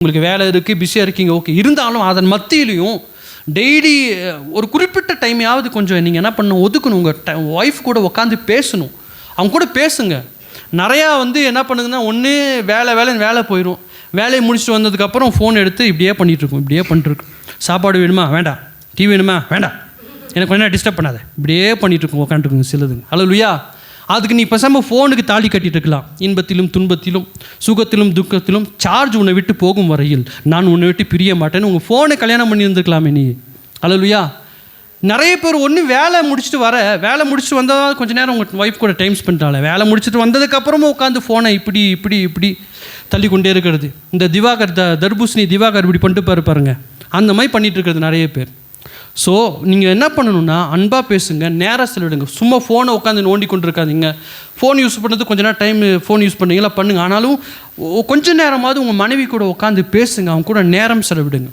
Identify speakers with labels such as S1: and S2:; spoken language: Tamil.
S1: உங்களுக்கு வேலை இருக்குது, பிஸியாக இருக்கீங்க, ஓகே. இருந்தாலும் அதன் மத்தியிலையும் டெய்லி ஒரு குறிப்பிட்ட டைமையாவது கொஞ்சம் நீங்கள் என்ன பண்ணணும், ஒதுக்கணும். உங்கள் ஒய்ஃப் கூட உட்காந்து பேசணும், அவங்க கூட பேசுங்க. நிறையா என்ன பண்ணுதுன்னா, ஒன்று வேலை போயிடும். வேலையை முடிச்சுட்டு வந்ததுக்கப்புறம் ஃபோன் எடுத்து இப்படியே பண்ணிகிட்ருக்கும். சாப்பாடு வேணுமா, வேண்டாம். டிவி வேணுமா, வேண்டாம். எனக்கு என்ன டிஸ்டர்ப் பண்ணாத, இப்படியே பண்ணிகிட்ருக்கோம், உட்காந்துருக்குங்க சிலதுங்க. அல்லேலூயா. அதுக்கு நீ பேசாமல் ஃபோனுக்கு தாலி கட்டிட்டு இருக்கலாம். இன்பத்திலும் துன்பத்திலும் சுகத்திலும் துக்கத்திலும் சார்ஜ் உன்னை விட்டு போகும் வரையில் நான் உன்னை விட்டு பிரிய மாட்டேன்னு உங்கள் ஃபோனை கல்யாணம் பண்ணி இருந்துக்கலாமே நீ. அல்லேலூயா. நிறைய பேர் வேலை முடிச்சுட்டு வந்தால் கொஞ்சம் நேரம் உங்கள் ஒய்ஃப் கூட டைம் ஸ்பெண்ட் ஆகலை. வேலை முடிச்சுட்டு வந்ததுக்கப்புறமும் உட்காந்து ஃபோனை இப்படி தள்ளி கொண்டே இருக்கிறது. இந்த தர்பூசணி திவாகர் இப்படி பண்ணிட்டு பாருங்க, அந்த மாதிரி பண்ணிகிட்டு இருக்கிறது நிறைய பேர். ஸோ நீங்கள் என்ன பண்ணணுன்னா, அன்பாக பேசுங்க, நேரம் செலவிடுங்க. சும்மா ஃபோனை உட்காந்து நோண்டி கொண்டு இருக்காதிங்க. ஃபோன் யூஸ் பண்ணுறது கொஞ்ச நேரம் டைம் ஃபோன் யூஸ் பண்ணுறீங்களா பண்ணுங்க. ஆனாலும் கொஞ்சம் நேரமாவது உங்கள் மனைவி கூட உட்காந்து பேசுங்க, அவங்க கூட நேரம் செலவிடுங்க.